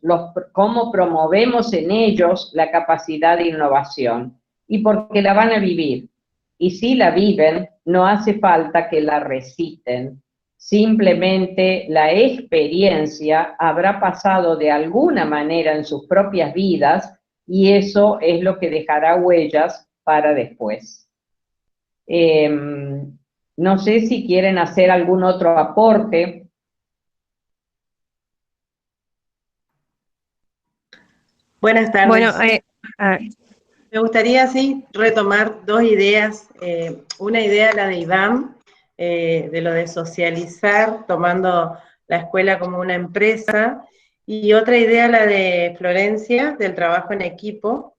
cómo promovemos en ellos la capacidad de innovación? Y porque la van a vivir. Y si la viven, no hace falta que la reciten. Simplemente la experiencia habrá pasado de alguna manera en sus propias vidas y eso es lo que dejará huellas para después. No sé si quieren hacer algún otro aporte. Buenas tardes. Bueno, me gustaría sí retomar dos ideas. Una idea, la de Iván, de lo de socializar, tomando la escuela como una empresa, y otra idea, la de Florencia, del trabajo en equipo,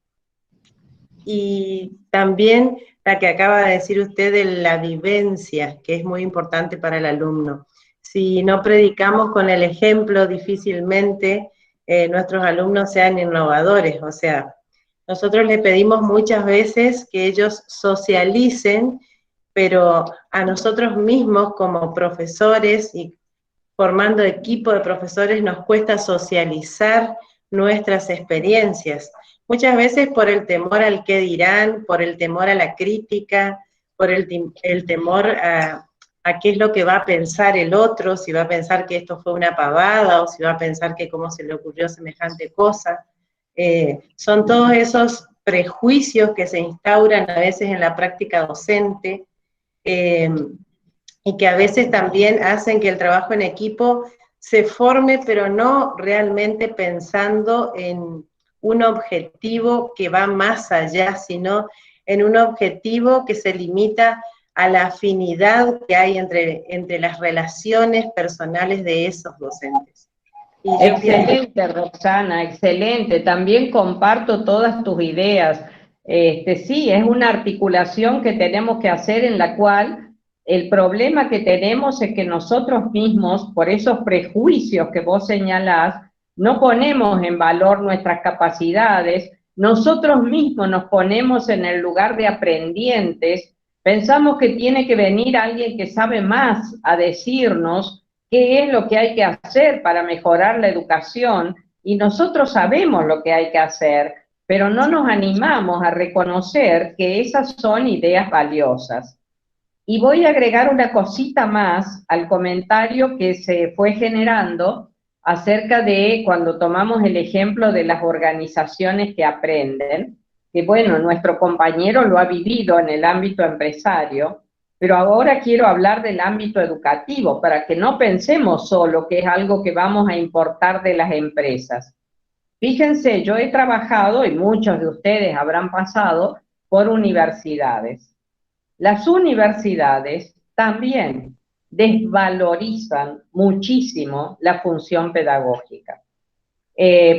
y también la que acaba de decir usted de la vivencia, que es muy importante para el alumno. Si no predicamos con el ejemplo, difícilmente nuestros alumnos sean innovadores. O sea, nosotros les pedimos muchas veces que ellos socialicen, pero a nosotros mismos como profesores y formando equipo de profesores nos cuesta socializar nuestras experiencias. Muchas veces por el temor al qué dirán, por el temor a la crítica, por el temor a qué es lo que va a pensar el otro, si va a pensar que esto fue una pavada o si va a pensar que cómo se le ocurrió semejante cosa. Son todos esos prejuicios que se instauran a veces en la práctica docente y que a veces también hacen que el trabajo en equipo se forme, pero no realmente pensando en un objetivo que va más allá, sino en un objetivo que se limita a la afinidad que hay entre las relaciones personales de esos docentes. Excelente, Roxana, excelente. También comparto todas tus ideas. Sí, es una articulación que tenemos que hacer en la cual el problema que tenemos es que nosotros mismos, por esos prejuicios que vos señalás, no ponemos en valor nuestras capacidades, nosotros mismos nos ponemos en el lugar de aprendientes, pensamos que tiene que venir alguien que sabe más a decirnos qué es lo que hay que hacer para mejorar la educación, y nosotros sabemos lo que hay que hacer, pero no nos animamos a reconocer que esas son ideas valiosas. Y voy a agregar una cosita más al comentario que se fue generando acerca de cuando tomamos el ejemplo de las organizaciones que aprenden, que bueno, nuestro compañero lo ha vivido en el ámbito empresario, pero ahora quiero hablar del ámbito educativo, para que no pensemos solo que es algo que vamos a importar de las empresas. Fíjense, yo he trabajado, y muchos de ustedes habrán pasado, por universidades. Las universidades también desvalorizan muchísimo la función pedagógica.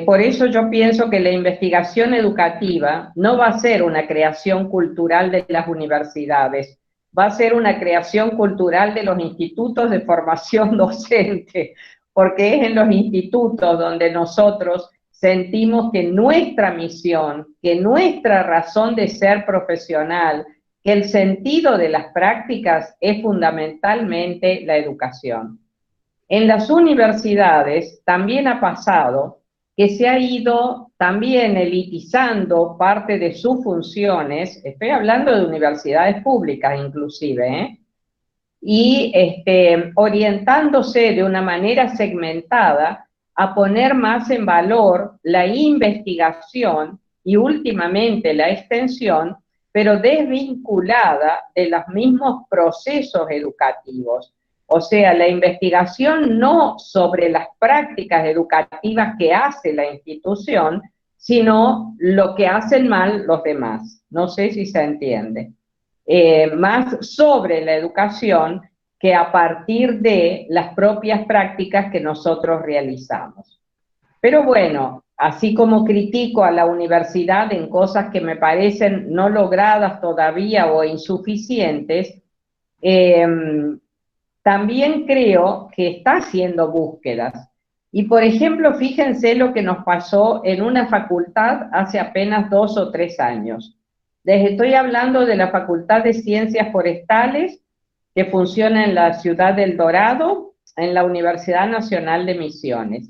Por eso yo pienso que la investigación educativa no va a ser una creación cultural de las universidades, va a ser una creación cultural de los institutos de formación docente, porque es en los institutos donde nosotros sentimos que nuestra misión, que nuestra razón de ser profesional, que el sentido de las prácticas es fundamentalmente la educación. En las universidades también ha pasado que se ha ido también elitizando parte de sus funciones, estoy hablando de universidades públicas inclusive, y orientándose de una manera segmentada a poner más en valor la investigación y últimamente la extensión, pero desvinculada de los mismos procesos educativos. O sea, la investigación no sobre las prácticas educativas que hace la institución, sino lo que hacen mal los demás. No sé si se entiende. Más sobre la educación que a partir de las propias prácticas que nosotros realizamos. Pero bueno, así como critico a la universidad en cosas que me parecen no logradas todavía o insuficientes, también creo que está haciendo búsquedas. Y por ejemplo, fíjense lo que nos pasó en una facultad hace apenas 2 o 3 años. Les estoy hablando de la Facultad de Ciencias Forestales, que funciona en la ciudad del Dorado, en la Universidad Nacional de Misiones.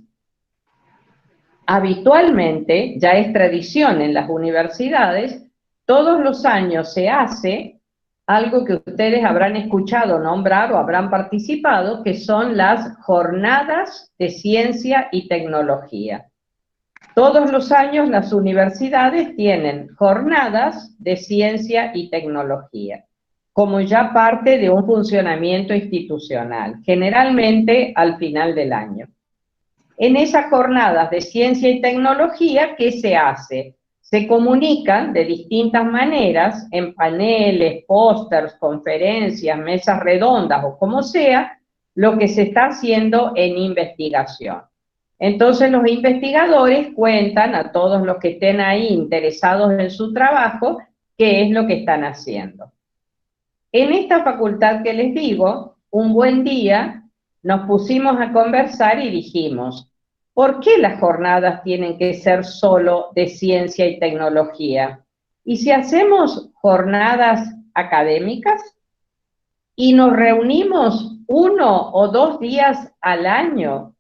Habitualmente, ya es tradición en las universidades, todos los años se hace algo que ustedes habrán escuchado nombrar o habrán participado, que son las jornadas de ciencia y tecnología. Todos los años las universidades tienen jornadas de ciencia y tecnología, como ya parte de un funcionamiento institucional, generalmente al final del año. En esas jornadas de ciencia y tecnología, ¿qué se hace? Se comunican de distintas maneras, en paneles, pósters, conferencias, mesas redondas o como sea, lo que se está haciendo en investigación. Entonces los investigadores cuentan a todos los que estén ahí interesados en su trabajo qué es lo que están haciendo. En esta facultad que les digo, un buen día nos pusimos a conversar y dijimos, ¿por qué las jornadas tienen que ser solo de ciencia y tecnología? ¿Y si hacemos jornadas académicas y nos reunimos 1 o 2 días al año,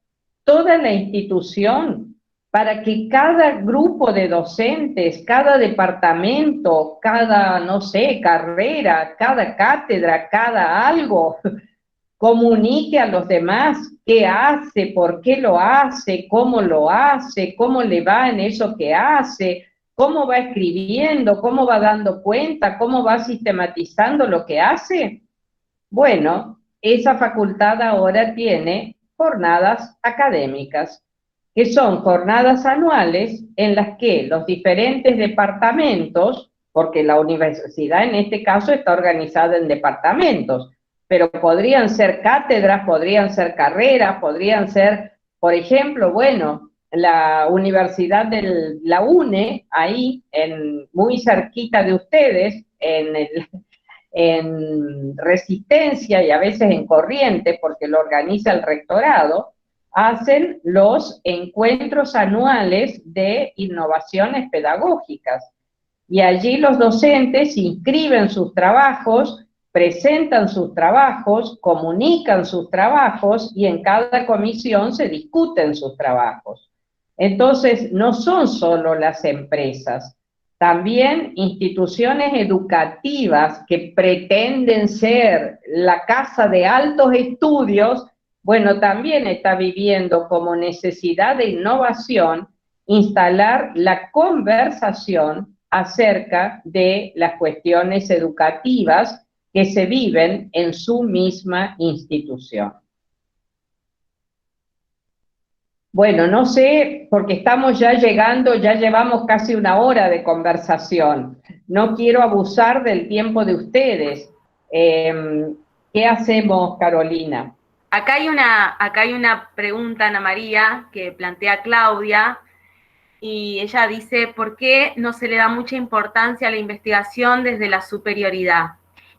toda la institución, para que cada grupo de docentes, cada departamento, cada, no sé, carrera, cada cátedra, cada algo, comunique a los demás qué hace, por qué lo hace, cómo le va en eso que hace, cómo va escribiendo, cómo va dando cuenta, cómo va sistematizando lo que hace? Bueno, esa facultad ahora tiene jornadas académicas, que son jornadas anuales en las que los diferentes departamentos, porque la universidad en este caso está organizada en departamentos, pero podrían ser cátedras, podrían ser carreras, podrían ser, por ejemplo, bueno, la Universidad de la UNE, ahí, muy cerquita de ustedes, en Resistencia y a veces en Corrientes, porque lo organiza el rectorado, hacen los encuentros anuales de innovaciones pedagógicas. Y allí los docentes inscriben sus trabajos, presentan sus trabajos, comunican sus trabajos y en cada comisión se discuten sus trabajos. Entonces, no son solo las empresas, también instituciones educativas que pretenden ser la casa de altos estudios, bueno, también está viviendo como necesidad de innovación instalar la conversación acerca de las cuestiones educativas que se viven en su misma institución. Bueno, no sé, porque estamos ya llegando, ya llevamos casi una hora de conversación. No quiero abusar del tiempo de ustedes. ¿Qué hacemos, Carolina? Acá hay una pregunta, Ana María, que plantea Claudia, y ella dice, ¿por qué no se le da mucha importancia a la investigación desde la superioridad?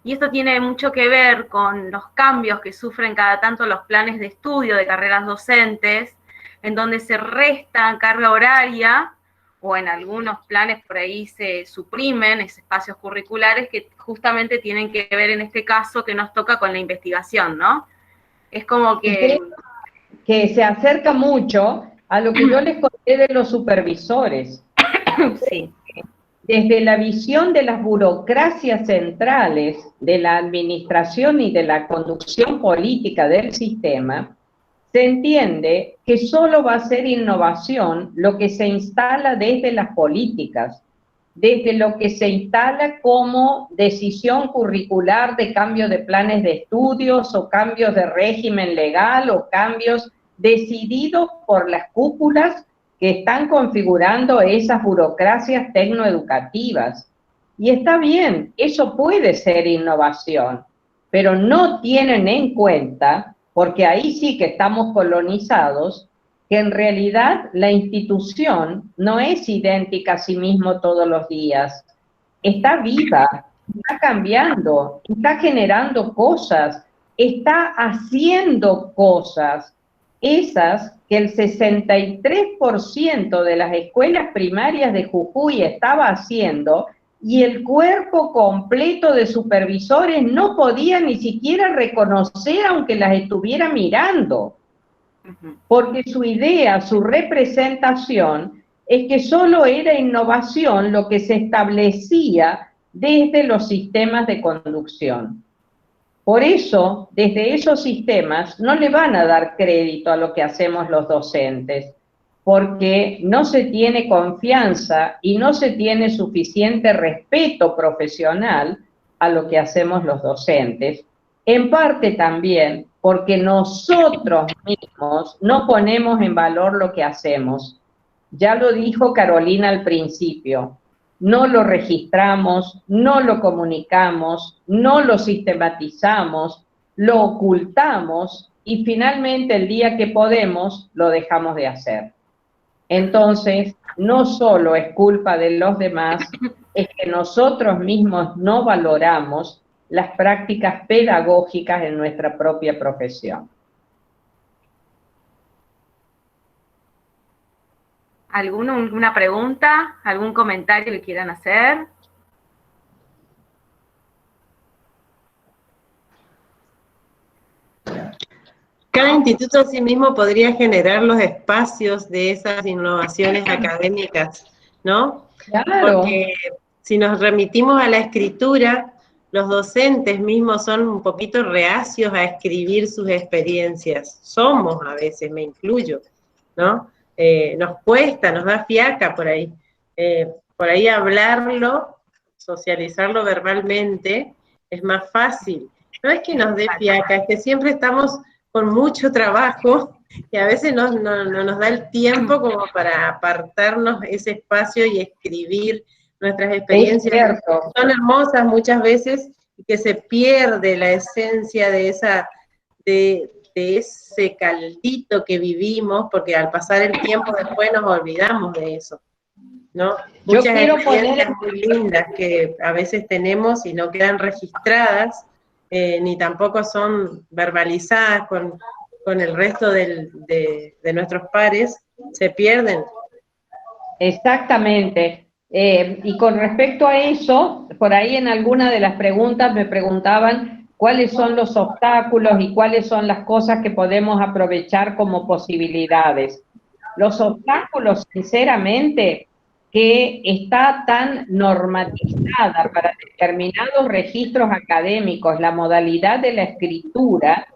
Y esto tiene mucho que ver con los cambios que sufren cada tanto los planes de estudio de carreras docentes, en donde se resta carga horaria, o en algunos planes por ahí se suprimen espacios curriculares que justamente tienen que ver en este caso que nos toca con la investigación, ¿no? Es como que se acerca mucho a lo que yo les conté de los supervisores. sí. Desde la visión de las burocracias centrales de la administración y de la conducción política del sistema, se entiende que solo va a ser innovación lo que se instala desde las políticas, desde lo que se instala como decisión curricular de cambio de planes de estudios o cambios de régimen legal o cambios decididos por las cúpulas que están configurando esas burocracias tecnoeducativas. Y está bien, eso puede ser innovación, pero no tienen en cuenta, porque ahí sí que estamos colonizados, que en realidad la institución no es idéntica a sí mismo todos los días. Está viva, está cambiando, está generando cosas, está haciendo cosas, esas que el 63% de las escuelas primarias de Jujuy estaba haciendo y el cuerpo completo de supervisores no podía ni siquiera reconocer aunque las estuviera mirando. Porque su idea, su representación, es que solo era innovación lo que se establecía desde los sistemas de conducción. Por eso, desde esos sistemas no le van a dar crédito a lo que hacemos los docentes, porque no se tiene confianza y no se tiene suficiente respeto profesional a lo que hacemos los docentes, en parte también porque nosotros mismos no ponemos en valor lo que hacemos. Ya lo dijo Carolina al principio, no lo registramos, no lo comunicamos, no lo sistematizamos, lo ocultamos y finalmente el día que podemos lo dejamos de hacer. Entonces, no solo es culpa de los demás, es que nosotros mismos no valoramos las prácticas pedagógicas en nuestra propia profesión. ¿Alguna pregunta? ¿Algún comentario que quieran hacer? Cada instituto a sí mismo podría generar los espacios de esas innovaciones académicas, ¿no? Claro. Porque si nos remitimos a la escritura, los docentes mismos son un poquito reacios a escribir sus experiencias. Somos a veces, me incluyo, ¿no? Nos cuesta, nos da fiaca por ahí. Por ahí hablarlo, socializarlo verbalmente, es más fácil. No es que nos dé fiaca, es que siempre estamos con mucho trabajo y a veces no nos da el tiempo como para apartarnos ese espacio y escribir nuestras experiencias. Son hermosas muchas veces y que se pierde la esencia de ese caldito que vivimos, porque al pasar el tiempo después nos olvidamos de eso, ¿no? Muchas experiencias muy lindas que a veces tenemos y no quedan registradas, ni tampoco son verbalizadas con el resto de nuestros pares, se pierden. Exactamente. Y con respecto a eso, por ahí en alguna de las preguntas me preguntaban cuáles son los obstáculos y cuáles son las cosas que podemos aprovechar como posibilidades. Los obstáculos, sinceramente, que está tan normatizada para determinados registros académicos la modalidad de la escritura,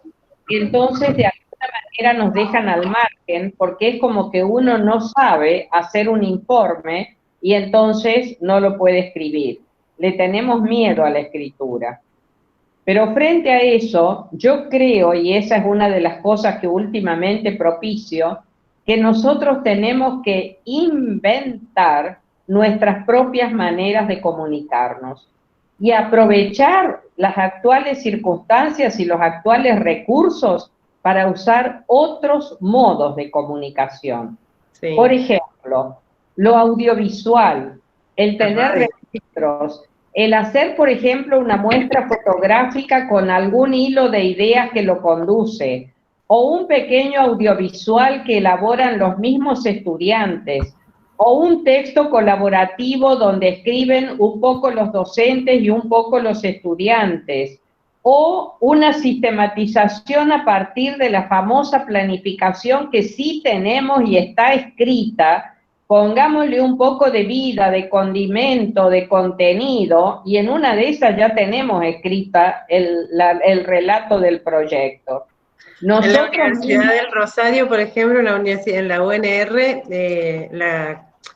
entonces de alguna manera nos dejan al margen, porque es como que uno no sabe hacer un informe y entonces no lo puede escribir. Le tenemos miedo a la escritura. Pero frente a eso, yo creo, y esa es una de las cosas que últimamente propicio, que nosotros tenemos que inventar nuestras propias maneras de comunicarnos y aprovechar las actuales circunstancias y los actuales recursos para usar otros modos de comunicación. Sí. Por ejemplo, lo audiovisual, el tener registros, el hacer, por ejemplo, una muestra fotográfica con algún hilo de ideas que lo conduce, o un pequeño audiovisual que elaboran los mismos estudiantes, o un texto colaborativo donde escriben un poco los docentes y un poco los estudiantes, o una sistematización a partir de la famosa planificación que sí tenemos y está escrita. Pongámosle un poco de vida, de condimento, de contenido, y en una de esas ya tenemos escrita el relato del proyecto. Nosotros, en la Universidad del Rosario, por ejemplo, en la UNR,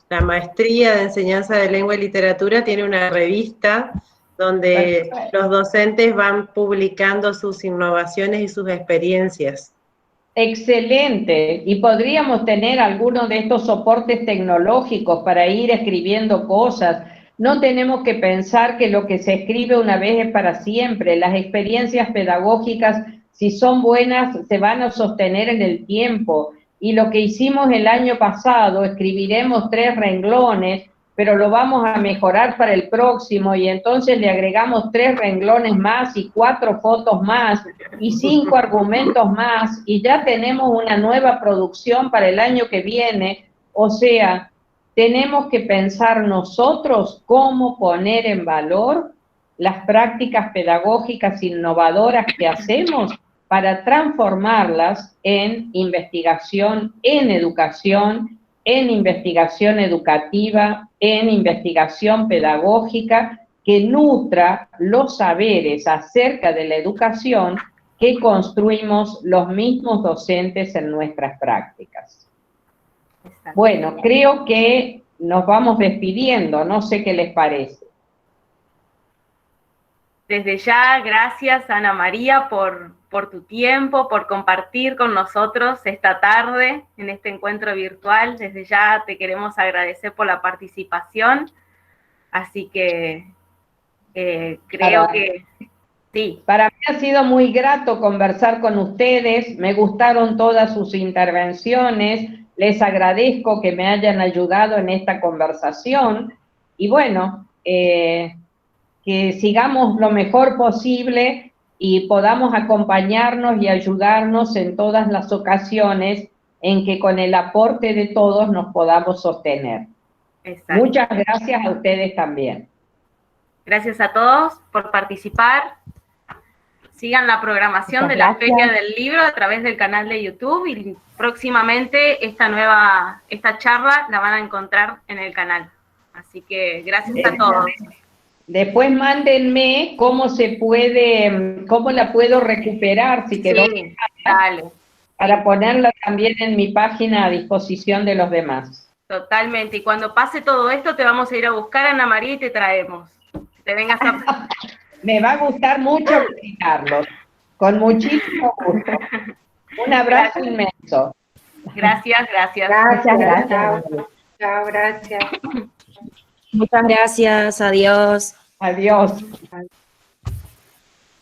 la maestría de enseñanza de lengua y literatura tiene una revista donde los docentes van publicando sus innovaciones y sus experiencias. Excelente, y podríamos tener algunos de estos soportes tecnológicos para ir escribiendo cosas. No tenemos que pensar que lo que se escribe una vez es para siempre. Las experiencias pedagógicas, si son buenas, se van a sostener en el tiempo. Y lo que hicimos el año pasado, escribiremos 3 renglones, pero lo vamos a mejorar para el próximo, y entonces le agregamos 3 renglones más y 4 fotos más y 5 argumentos más, y ya tenemos una nueva producción para el año que viene. O sea, tenemos que pensar nosotros cómo poner en valor las prácticas pedagógicas innovadoras que hacemos para transformarlas en investigación, en educación, en investigación educativa, en investigación pedagógica, que nutra los saberes acerca de la educación que construimos los mismos docentes en nuestras prácticas. Bueno, creo que nos vamos despidiendo, no sé qué les parece. Desde ya, gracias Ana María por tu tiempo, por compartir con nosotros esta tarde en este encuentro virtual. Desde ya te queremos agradecer por la participación, así que creo que sí. Para mí ha sido muy grato conversar con ustedes, me gustaron todas sus intervenciones, les agradezco que me hayan ayudado en esta conversación, y bueno, que sigamos lo mejor posible y podamos acompañarnos y ayudarnos en todas las ocasiones en que con el aporte de todos nos podamos sostener. Exacto. Muchas gracias a ustedes también. Gracias a todos por participar. Sigan la programación de la Feria del Libro a través del canal de YouTube, y próximamente esta charla la van a encontrar en el canal. Así que gracias a todos. Después mándenme cómo la puedo recuperar, si quedó, dale, para ponerla también en mi página a disposición de los demás. Totalmente, y cuando pase todo esto te vamos a ir a buscar, Ana María, y te traemos. Te vengas a... Me va a gustar mucho visitarlos, con muchísimo gusto. Un abrazo inmenso. Gracias. Gracias. Chao, gracias. Muchas gracias, adiós. Adiós.